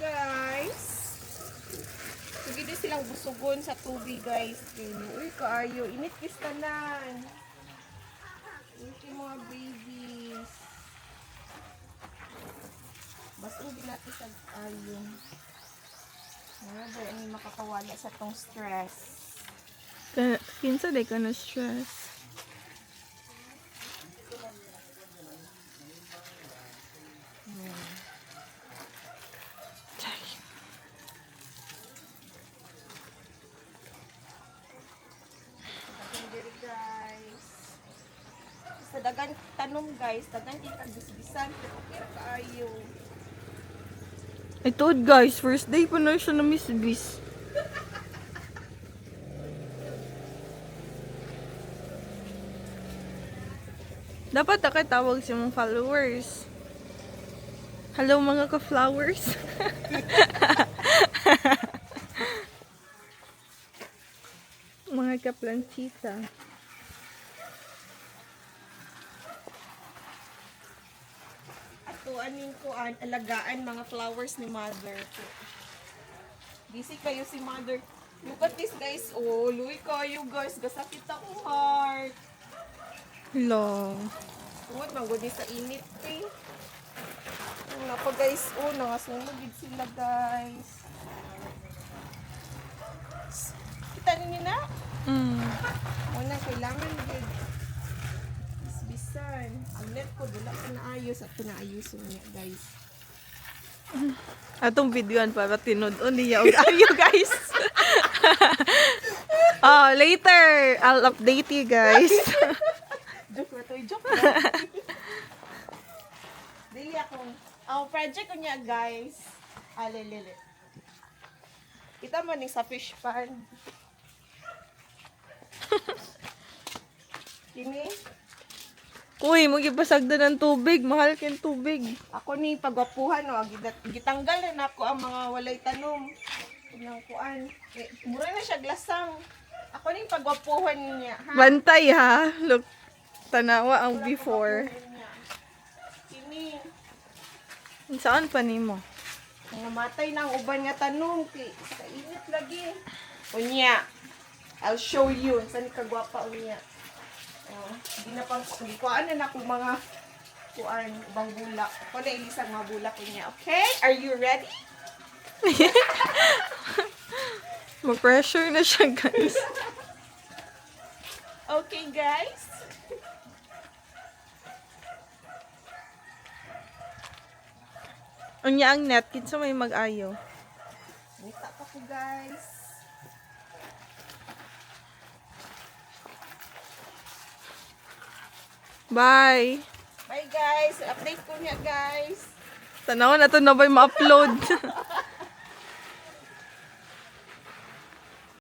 guys. Sige din silang busugon sa tubig guys. Uy, kaayo. Init kistanan. Uy, mga babies. Basugin natin sa ayo. Mga ba, ano makakawala sa tong stress. Kinsa day ka na stress. Guys. Sa dagan tanom guys, dagan ikagbisbisan pero kaayo. Ito guys, first day pa na siya na misbis. Dapat tawag sa mga followers. Hello mga ka-flowers. Mga ka-planchita. Ato aning kuan alagaan mga flowers ni mother. Busy kayo si mother. Look at this guys. Oh, luwi kayo guys. Gasakit akong heart. Hello. Tungod manggod sa init eh. Nga pa guys. Oh, nangasunod sila guys. Kita ninyo na? Una, kailangan din. Bisbisan. Ang net ko, dula ko na ayos. At naayos niya guys. Atong videoan para tinudon niya og ayo guys. Oh, later I'll update you guys. Joke na to, joke na. Dili akong, project ko niya guys. Lili. Kita mo ning sa fish pan. Kini, Uy, magipasagda ng tubig. Mahal kin tubig. ako ni pagwapuhan, no, gitanggal na ako ang mga walay tanom. Nang kuan. Mura na siya glasang. Ako ni pagwapuhan niya, ha? Bantay ha. Look, tanawa ang before. Kini, Saan pa nimo? namatay na ang uban nga tanong. Sa init lagi. Unya, I'll show you. Saan kagwapa unya. Hindi na pang, hindi kuhaan na ako mga kuan, ibang bulak. Ako na ilisang mga bulak unya. Okay? Are you ready? Ma-pressure na siya guys. Okay, guys. Unya ang net, kinsa may mag-ayo. Nita pa ko, guys. Bye. Bye, guys. Update ko niya, guys. Tanawa na to na ba'y ma-upload.